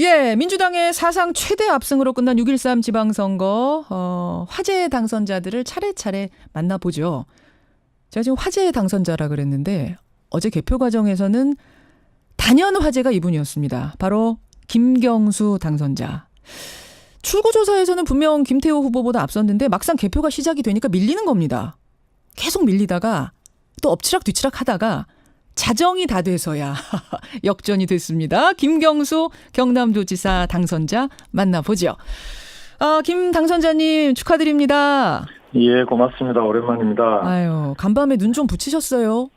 예, 민주당의 사상 최대 압승으로 끝난 6.13 지방선거 화제의 당선자들을 차례차례 만나보죠. 제가 지금 화제의 당선자라 그랬는데 어제 개표 과정에서는 단연 화제가 이분이었습니다. 바로 김경수 당선자. 출구조사에서는 분명 김태호 후보보다 앞섰는데 막상 개표가 시작이 되니까 밀리는 겁니다. 계속 밀리다가 또 엎치락 뒤치락 하다가 자정이 다 돼서야 역전이 됐습니다. 김경수 경남도지사 당선자 만나보죠. 김 당선자님 축하드립니다. 예, 고맙습니다. 오랜만입니다. 아유, 간밤에 눈 좀 붙이셨어요?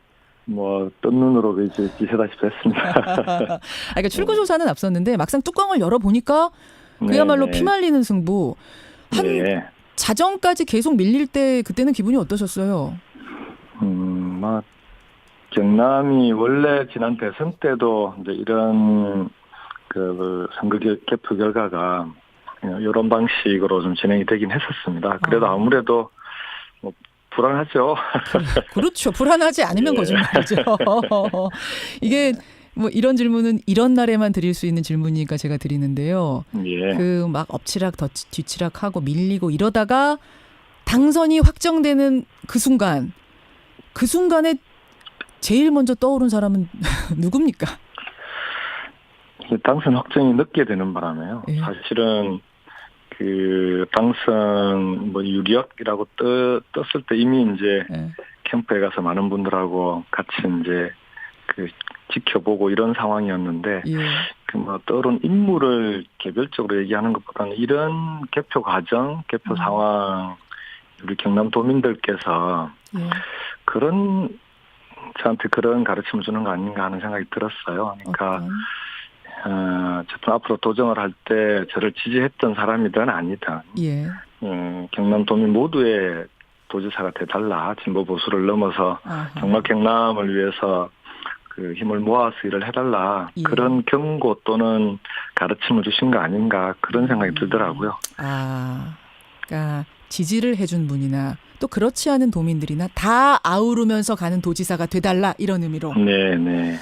뜬 눈으로 이제 지새다시피 했습니다. 그러니까 출구조사는 앞섰는데 막상 뚜껑을 열어보니까 그야말로 피말리는 승부. 한 자정까지 계속 밀릴 때 그때는 기분이 어떠셨어요? 경남이 원래 지난 대선 때도 이제 이런 선거 개표 결과가 이런 방식으로 좀 진행이 되긴 했었습니다. 그래도 아무래도 불안하죠. 그렇죠. 불안하지 않으면 거짓말이죠. 이게 이런 질문은 이런 날에만 드릴 수 있는 질문이니까 제가 드리는데요. 막 엎치락 뒤치락하고 밀리고 이러다가 당선이 확정되는 그 순간에 제일 먼저 떠오른 사람은 누굽니까? 당선 확정이 늦게 되는 바람에요. 사실은 당선 유력이라고 떴을 때 이미 이제 캠프에 가서 많은 분들하고 같이 이제 지켜보고 이런 상황이었는데 떠오른 인물을 개별적으로 얘기하는 것보다는 이런 개표 과정, 개표 상황 우리 경남도민들께서 저한테 그런 가르침을 주는 거 아닌가 하는 생각이 들었어요. 그러니까 앞으로 도정을 할 때 저를 지지했던 사람이든 아니든 경남도민 모두의 도지사가 돼달라. 진보 보수를 넘어서 정말 경남을 위해서 힘을 모아서 일을 해달라. 그런 경고 또는 가르침을 주신 거 아닌가 그런 생각이 들더라고요. 그러니까 지지를 해준 분이나 또 그렇지 않은 도민들이나 다 아우르면서 가는 도지사가 돼달라 이런 의미로. 네네.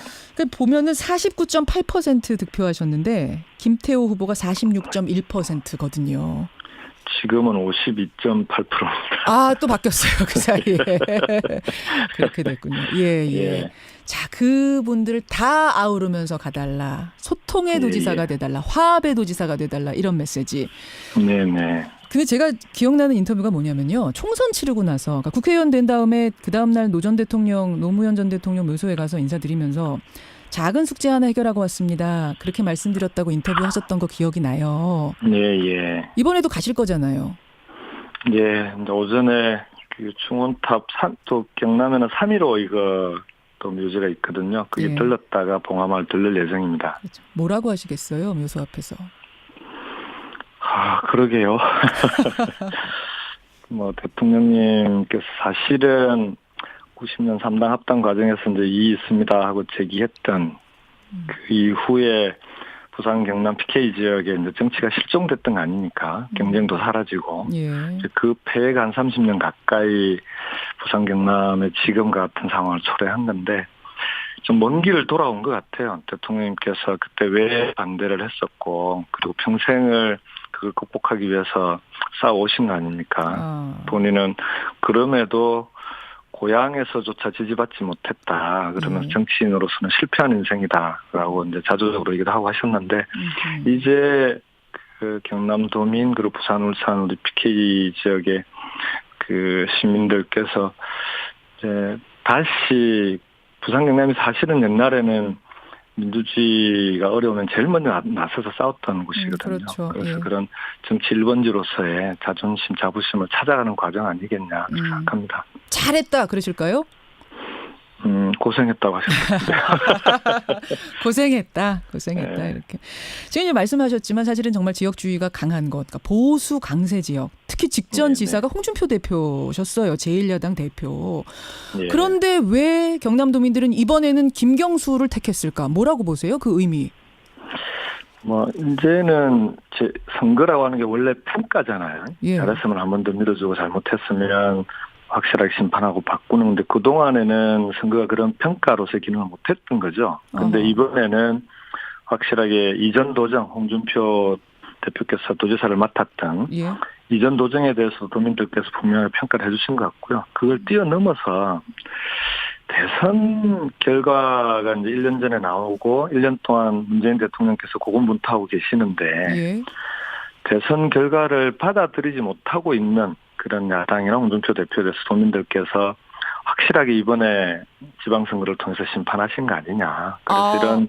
보면은 49.8% 득표하셨는데 김태호 후보가 46.1%거든요. 지금은 52.8%입니다. 또 바뀌었어요 그 사이에. 그렇게 됐군요. 예. 자, 그분들 다 아우르면서 가달라. 소통의 도지사가 돼달라. 화합의 도지사가 돼달라. 이런 메시지. 네네. 근데 제가 기억나는 인터뷰가 뭐냐면요. 총선 치르고 나서 그러니까 국회의원 된 다음에 그 다음날 노무현 전 대통령 묘소에 가서 인사드리면서 작은 숙제 하나 해결하고 왔습니다. 그렇게 말씀드렸다고 인터뷰하셨던 거 기억이 나요. 예. 이번에도 가실 거잖아요. 예. 오전에 충원탑 또 경남에는 3.15 또 묘지가 있거든요. 그게 들렀다가 봉화마을 들를 예정입니다. 그렇죠. 뭐라고 하시겠어요? 묘소 앞에서. 그러게요. 대통령님께서 사실은 90년 3당 합당 과정에서 이제 이의 있습니다 하고 제기했던 그 이후에 부산 경남 PK 지역에 이제 정치가 실종됐던 거 아닙니까? 경쟁도 사라지고. 그 폐해가 한 30년 가까이 부산 경남의 지금 같은 상황을 초래한 건데 좀 먼 길을 돌아온 것 같아요. 대통령님께서 그때 왜 반대를 했었고 그리고 평생을 그걸 극복하기 위해서 싸워오신 거 아닙니까? 본인은 그럼에도 고향에서조차 지지받지 못했다. 그러면서 정치인으로서는 실패한 인생이다라고 이제 자조적으로 얘기도 하고 하셨는데 이제 경남도민 그리고 부산, 울산 우리 PK 지역의 시민들께서 이제 다시 부산 경남이 사실은 옛날에는 민주주의가 어려우면 제일 먼저 나서서 싸웠던 곳이거든요. 그렇죠. 그래서 그런 정치 1번지로서의 자존심, 자부심을 찾아가는 과정 아니겠냐 생각합니다. 잘했다 그러실까요? 고생했다고 하셨습니다. 고생했다 이렇게. 지금 이제 말씀하셨지만 사실은 정말 지역주의가 강한 것, 그러니까 보수 강세 지역, 특히 직전 지사가 홍준표 대표셨어요. 제1야당 대표. 그런데 왜 경남도민들은 이번에는 김경수를 택했을까? 뭐라고 보세요? 그 의미? 이제는 선거라고 하는 게 원래 평가잖아요. 잘했으면 한 번 더 믿어주고 잘못했으면 확실하게 심판하고 바꾸는 건데 그동안에는 선거가 그런 평가로서의 기능을 못했던 거죠. 근데 이번에는 확실하게 이전 도정, 홍준표 대표께서 도지사를 맡았던 예. 이전 도정에 대해서 도민들께서 분명히 평가를 해주신 것 같고요. 그걸 뛰어넘어서 대선 결과가 이제 1년 전에 나오고 1년 동안 문재인 대통령께서 고군분투하고 계시는데 예. 대선 결과를 받아들이지 못하고 있는 그런 야당이나 홍준표 대표에 대해서 도민들께서 확실하게 이번에 지방선거를 통해서 심판하신 거 아니냐. 그래서 이런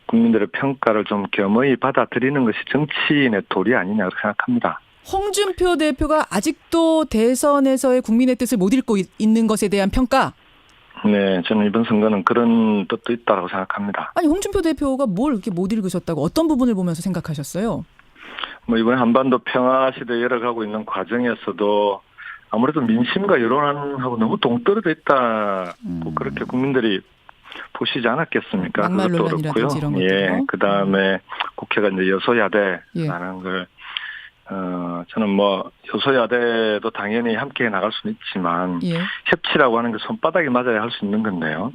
국민들의 평가를 좀 겸허히 받아들이는 것이 정치인의 도리 아니냐 그렇게 생각합니다. 홍준표 대표가 아직도 대선에서의 국민의 뜻을 못 읽고 있는 것에 대한 평가? 네, 저는 이번 선거는 그런 뜻도 있다고 생각합니다. 아니 홍준표 대표가 뭘 이렇게 못 읽으셨다고 어떤 부분을 보면서 생각하셨어요? 뭐 이번에 한반도 평화 시대 열어가고 있는 과정에서도 아무래도 민심과 여론하고 너무 동떨어져 있다고 그렇게 국민들이 보시지 않았겠습니까? 막말 그것도 논란이라든지 이런 그렇고요. 것들요. 예, 그 다음에 국회가 이제 여소야대라는 예. 걸 저는 뭐 여소야대도 당연히 함께 나갈 수는 있지만 예. 협치라고 하는 게 손바닥에 맞아야 할 수 있는 건데요.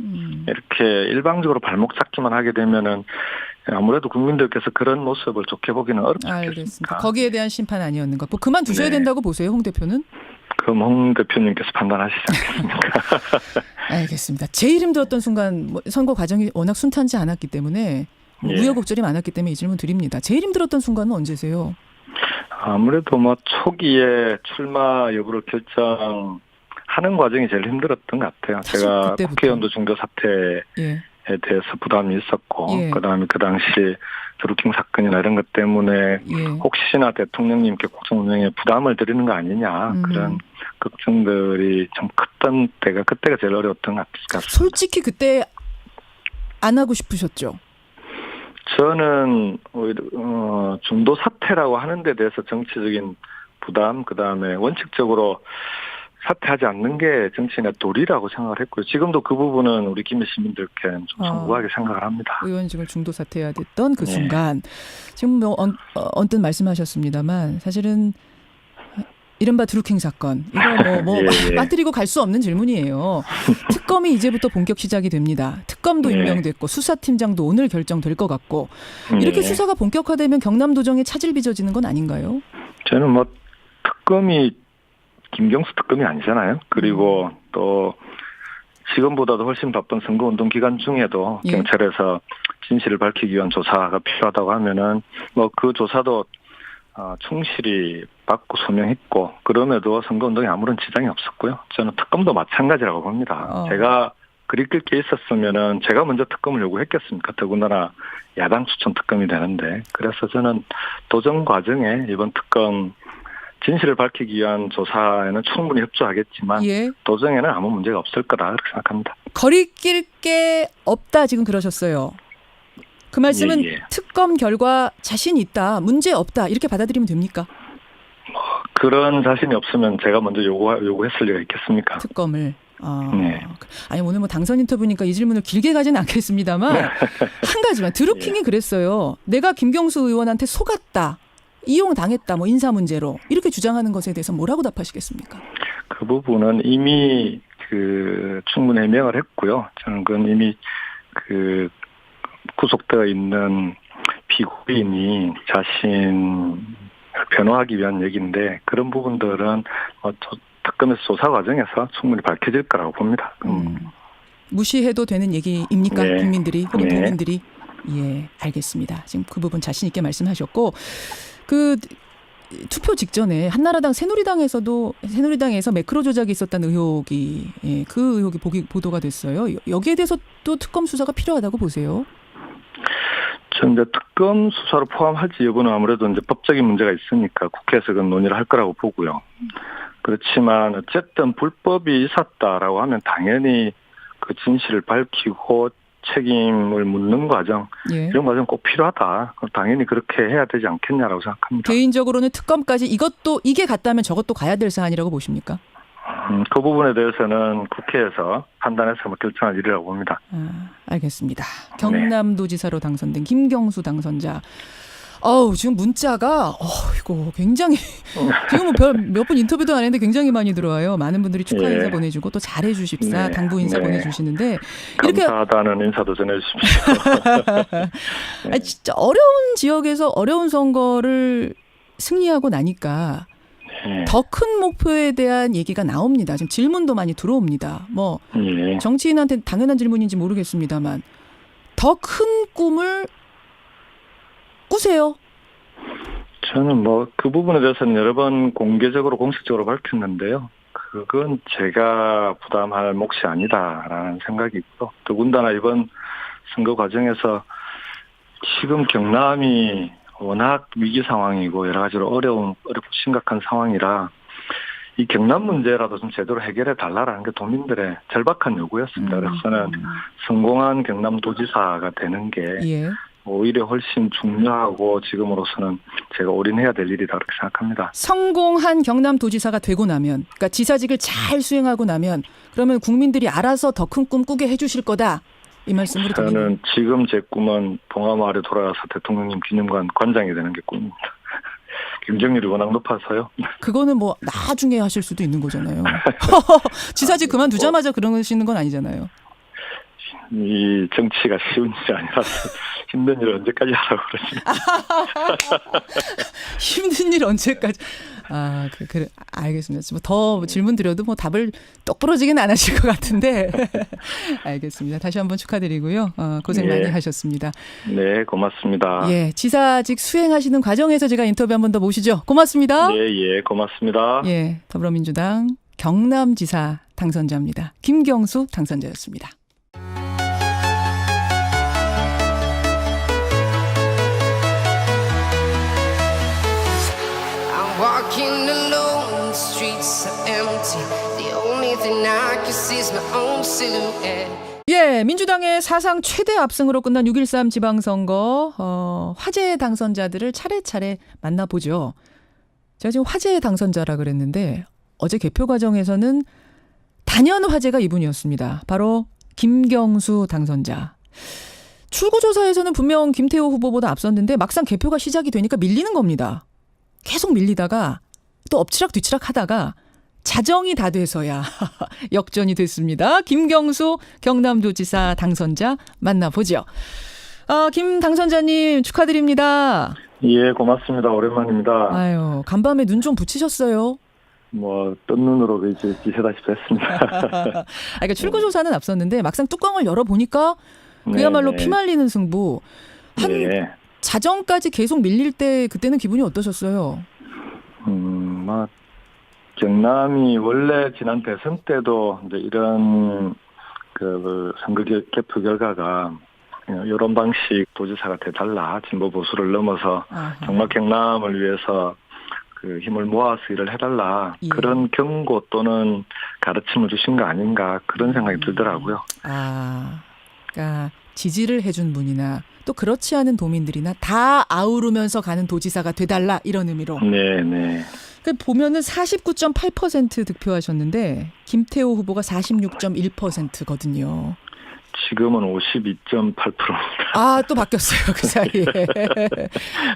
이렇게 일방적으로 발목 잡기만 하게 되면은 아무래도 국민들께서 그런 모습을 좋게 보기는 어렵지 알겠습니다. 않겠습니까? 거기에 대한 심판 아니었는 것 같고 그만두셔야 네. 된다고 보세요, 홍 대표는? 그럼 홍 대표님께서 판단하시지 않겠습니까? 알겠습니다. 제 이름 들었던 순간 뭐 선거 과정이 워낙 순탄치 않았기 때문에 예. 우여곡절이 많았기 때문에 이 질문 드립니다. 제 이름 들었던 순간은 언제세요? 아무래도 뭐 초기에 출마 여부를 결정하는 과정이 제일 힘들었던 것 같아요. 사실 제가 그때부터. 국회의원도 중도 사퇴에 예. 대해서 부담이 있었고 예. 그다음에 그 당시 드루킹 사건이나 이런 것 때문에 예. 혹시나 대통령님께 국정 운영에 부담을 드리는 거 아니냐 그런 걱정들이 좀 컸던 때가 그때가 제일 어려웠던 것 같습니다. 솔직히 그때 안 하고 싶으셨죠? 저는 오히려 중도 사퇴라고 하는 데 대해서 정치적인 부담 그다음에 원칙적으로 사퇴하지 않는 게 정치인의 도리라고 생각을 했고요. 지금도 그 부분은 우리 김해 시민들께는 좀 송구하게 생각을 합니다. 의원직을 중도 사퇴해야 됐던 그 네. 순간 지금 뭐 언뜻 말씀하셨습니다만 사실은 이른바 드루킹 사건 이거 뭐 예. 빠뜨리고 갈 수 없는 질문이에요. 특검이 이제부터 본격 시작이 됩니다. 특검도 네. 임명됐고 수사팀장도 오늘 결정될 것 같고 이렇게 네. 수사가 본격화되면 경남도정에 차질 빚어지는 건 아닌가요? 저는 뭐 특검이 김경수 특검이 아니잖아요. 그리고 또 지금보다도 훨씬 바쁜 선거운동 기간 중에도 예. 경찰에서 진실을 밝히기 위한 조사가 필요하다고 하면은 뭐 그 조사도 충실히 받고 소명했고 그럼에도 선거운동에 아무런 지장이 없었고요. 저는 특검도 마찬가지라고 봅니다. 제가 그리 끌게 있었으면은 제가 먼저 특검을 요구했겠습니까? 더군다나 야당 추천 특검이 되는데 그래서 저는 도정 과정에 이번 특검 진실을 밝히기 위한 조사에는 충분히 협조하겠지만 예. 도정에는 아무 문제가 없을 거다 그렇게 생각합니다. 거리낄 게 없다 지금 그러셨어요. 그 말씀은 예. 특검 결과 자신 있다, 문제 없다 이렇게 받아들이면 됩니까? 그런 자신이 없으면 제가 먼저 요구했을 리가 있겠습니까? 특검을. 네. 아니 오늘 뭐 당선 인터뷰니까 이 질문을 길게 가지는 않겠습니다만 한 가지만 드루킹이 그랬어요. 내가 김경수 의원한테 속았다. 이용당했다. 뭐 인사 문제로. 이렇게 주장하는 것에 대해서 뭐라고 답하시겠습니까? 그 부분은 이미 충분히 해명을 했고요. 저는 그건 이미 구속되어 있는 피고인이 자신을 변호하기 위한 얘기인데 그런 부분들은 특검의 조사 과정에서 충분히 밝혀질 거라고 봅니다. 무시해도 되는 얘기입니까? 네. 국민들이 혹은 네. 국민들이? 예, 알겠습니다. 지금 그 부분 자신 있게 말씀하셨고 그 투표 직전에 한나라당 새누리당에서 매크로 조작이 있었다는 의혹이 그 의혹이 보도가 됐어요. 여기에 대해서 또 특검 수사가 필요하다고 보세요? 전 이제 특검 수사를 포함할지 여부는 아무래도 이제 법적인 문제가 있으니까 국회에서 그건 논의를 할 거라고 보고요. 그렇지만 어쨌든 불법이 있었다라고 하면 당연히 그 진실을 밝히고 책임을 묻는 과정 예. 이런 과정 꼭 필요하다. 당연히 그렇게 해야 되지 않겠냐라고 생각합니다. 개인적으로는 특검까지 이게 갔다면 저것도 가야 될 사안이라고 보십니까? 그 부분에 대해서는 국회에서 판단해서 결정할 일이라고 봅니다. 알겠습니다. 경남도지사로 당선된 김경수 당선자. 지금 문자가 이거 굉장히 지금 몇 분 인터뷰도 안 했는데 굉장히 많이 들어와요. 많은 분들이 축하 인사 보내주고 또 잘해주십사 당부 인사 보내주시는데 이렇게 감사하다는 인사도 전해주십시오. 아니, 진짜 어려운 지역에서 어려운 선거를 승리하고 나니까 더 큰 목표에 대한 얘기가 나옵니다. 지금 질문도 많이 들어옵니다. 뭐 정치인한테 당연한 질문인지 모르겠습니다만 더 큰 꿈을 꾸세요. 저는 그 부분에 대해서는 여러 번 공개적으로 공식적으로 밝혔는데요. 그건 제가 부담할 몫이 아니다라는 생각이 있고, 더군다나 이번 선거 과정에서 지금 경남이 워낙 위기 상황이고 여러 가지로 어렵고 심각한 상황이라 이 경남 문제라도 좀 제대로 해결해 달라라는 게 도민들의 절박한 요구였습니다. 그래서 저는 성공한 경남도지사가 되는 게 오히려 훨씬 중요하고 지금으로서는 제가 올인해야 될 일이다 그렇게 생각합니다. 성공한 경남도지사가 되고 나면, 그러니까 지사직을 잘 수행하고 나면 그러면 국민들이 알아서 더 큰 꿈 꾸게 해주실 거다. 이 말씀으로 들리네요. 저는 지금 제 꿈은 봉화마을에 돌아가서 대통령님 기념관 관장이 되는 게 꿈입니다. 경쟁률이 워낙 높아서요. 그거는 뭐 나중에 하실 수도 있는 거잖아요. 지사직 그만두자마자 그러시는 건 아니잖아요. 이 정치가 쉬운 일이 아니라서 힘든 일을 언제까지 하라고 그러시면. 힘든 일 언제까지. 그래, 알겠습니다. 더 질문 드려도 뭐 답을 똑부러지긴 안 하실 것 같은데. 알겠습니다. 다시 한번 축하드리고요. 고생 많이 하셨습니다. 네, 고맙습니다. 지사직 수행하시는 과정에서 제가 인터뷰 한 번 더 모시죠. 고맙습니다. 네, 고맙습니다. 더불어민주당 경남지사 당선자입니다. 김경수 당선자였습니다. Walking alone, the streets are empty. The only thing I can see is my own silhouette. 민주당의 사상 최대 압승으로 끝난 6.13 지방선거 화제의 당선자들을 차례차례 만나보죠. 제가 지금 화제의 당선자라 그랬는데 어제 개표 과정에서는 단연 화제가 이분이었습니다. 바로 김경수 당선자. 출구조사에서는 분명 김태호 후보보다 앞섰는데 막상 개표가 시작이 되니까 밀리는 겁니다. 계속 밀리다가 또 엎치락 뒤치락 하다가 자정이 다 돼서야 역전이 됐습니다. 김경수 경남도지사 당선자 만나보죠. 김 당선자님 축하드립니다. 고맙습니다. 오랜만입니다. 간밤에 눈 좀 붙이셨어요? 뜬 눈으로 이제 지새다시피 했습니다. 그러니까 출구조사는 앞섰는데 막상 뚜껑을 열어보니까 그야말로 피말리는 승부. 자정까지 계속 밀릴 때 그때는 기분이 어떠셨어요? 경남이 원래 지난 대선 때도 이제 이런 선거 개표 결과가 이런 방식 도지사가 돼달라, 진보 보수를 넘어서 정말 경남을 위해서 힘을 모아서 일을 해달라, 그런 경고 또는 가르침을 주신 거 아닌가, 그런 생각이 들더라고요. 그러니까 지지를 해준 분이나 또 그렇지 않은 도민들이나 다 아우르면서 가는 도지사가 돼달라, 이런 의미로. 보면은 49.8% 득표하셨는데 김태호 후보가 46.1%거든요. 지금은 52.8%입니다. 또 바뀌었어요, 그 사이에.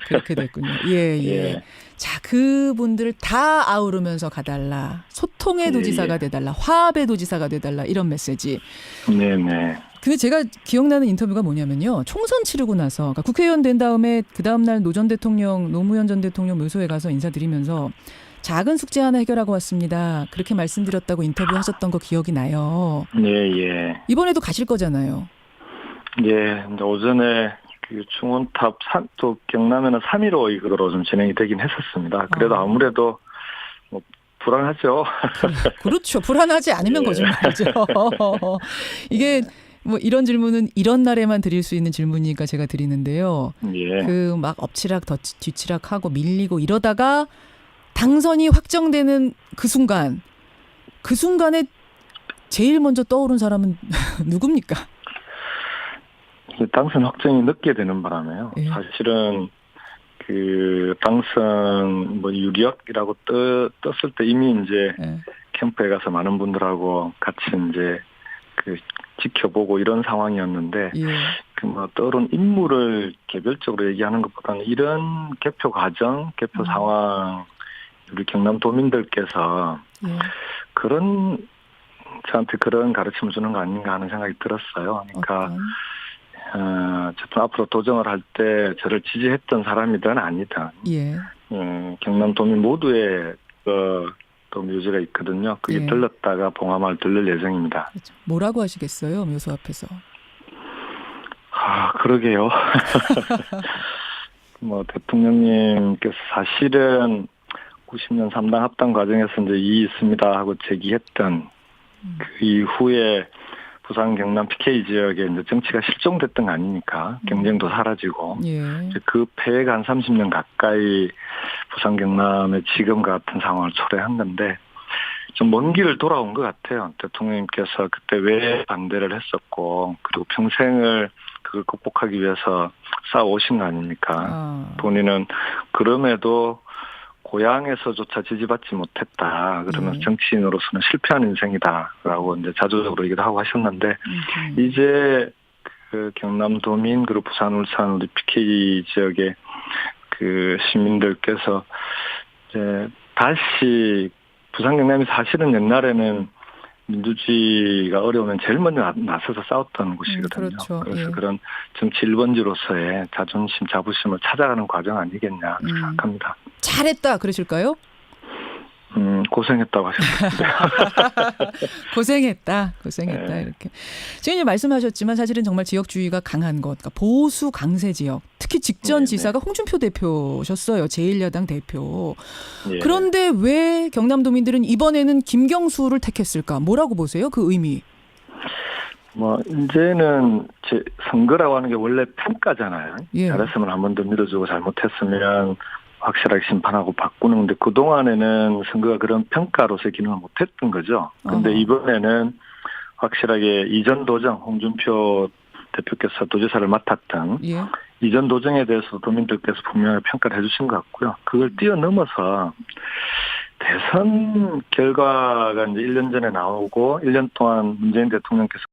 그렇게 됐군요. 자, 그분들 다 아우르면서 가달라. 소통의 도지사가 돼달라. 화합의 도지사가 돼달라. 이런 메시지. 근데 제가 기억나는 인터뷰가 뭐냐면요. 총선 치르고 나서, 그러니까 국회의원 된 다음에 그 다음날 노무현 전 대통령 묘소에 가서 인사드리면서 작은 숙제 하나 해결하고 왔습니다. 그렇게 말씀드렸다고 인터뷰하셨던 거 기억이 나요. 이번에도 가실 거잖아요. 오전에 충원탑 또 경남에는 3.15 이거로 좀 진행이 되긴 했었습니다. 그래도 아무래도 불안하죠. 그렇죠. 불안하지 않으면 거짓말이죠. 이게 이런 질문은 이런 날에만 드릴 수 있는 질문이니까 제가 드리는데요. 막 엎치락 뒤치락 하고 밀리고 이러다가 당선이 확정되는 그 순간에 제일 먼저 떠오른 사람은 누굽니까? 당선 확정이 늦게 되는 바람에요. 사실은 당선 유력이라고 떴을 때 이미 이제 캠프에 가서 많은 분들하고 같이 이제 지켜보고 이런 상황이었는데 예. 뭐 떠오른 인물을 개별적으로 얘기하는 것보다는 이런 개표 과정, 개표 상황 우리 경남도민들께서 예. 저한테 그런 가르침을 주는 거 아닌가 하는 생각이 들었어요. 그러니까 어쨌든 앞으로 도정을 할 때 저를 지지했던 사람이든 아니든 예. 경남도민 모두의 또 묘지가 있거든요. 그게 예. 들렀다가 봉화마을 들를 예정입니다. 그렇죠. 뭐라고 하시겠어요, 묘소 앞에서? 아, 그러게요. 뭐 대통령님께서 사실은 90년 3당 합당 과정에서 이제 이의 있습니다 하고 제기했던 그 이후에 부산 경남 PK 지역에 이제 정치가 실종됐던 거 아닙니까? 경쟁도 사라지고. 예. 이제 그 폐해가 한 30년 가까이 부산 경남의 지금과 같은 상황을 초래한 건데 좀 먼 길을 돌아온 것 같아요. 대통령님께서 그때 왜 반대를 했었고 그리고 평생을 그걸 극복하기 위해서 싸워오신 거 아닙니까? 본인은 그럼에도 고향에서조차 지지받지 못했다. 그러면서 정치인으로서는 실패한 인생이다라고 이제 자조적으로 얘기도 하고 하셨는데 이제 그 경남도민 그리고 부산, 울산 우리 PK 지역의 그 시민들께서 이제 다시 부산 경남이 사실은 옛날에는 민주주의가 어려우면 제일 먼저 나서서 싸웠던 곳이거든요. 그렇죠. 그래서 예. 그런 정치 1번지로서의 자존심, 자부심을 찾아가는 과정 아니겠냐 생각합니다. 잘했다 그러실까요? 고생했다고 하셨는데. 고생했다 네. 이렇게. 지금 이제 말씀하셨지만 사실은 정말 지역주의가 강한 것, 그러니까 보수 강세 지역. 특히 직전 지사가 홍준표 대표셨어요. 제1야당 대표. 예. 그런데 왜 경남도민들은 이번에는 김경수를 택했을까? 뭐라고 보세요? 그 의미. 뭐 이제는 제 선거라고 하는 게 원래 평가잖아요. 예. 잘했으면 한 번 더 믿어주고 잘못했으면 확실하게 심판하고 바꾸는 건데 그동안에는 선거가 그런 평가로서의 기능을 못했던 거죠. 그런데 이번에는 확실하게 이전 도정, 홍준표 대표께서 도지사를 맡았던 예. 이전 도정에 대해서 도민들께서 분명히 평가를 해주신 것 같고요. 그걸 뛰어넘어서 대선 결과가 이제 1년 전에 나오고 1년 동안 문재인 대통령께서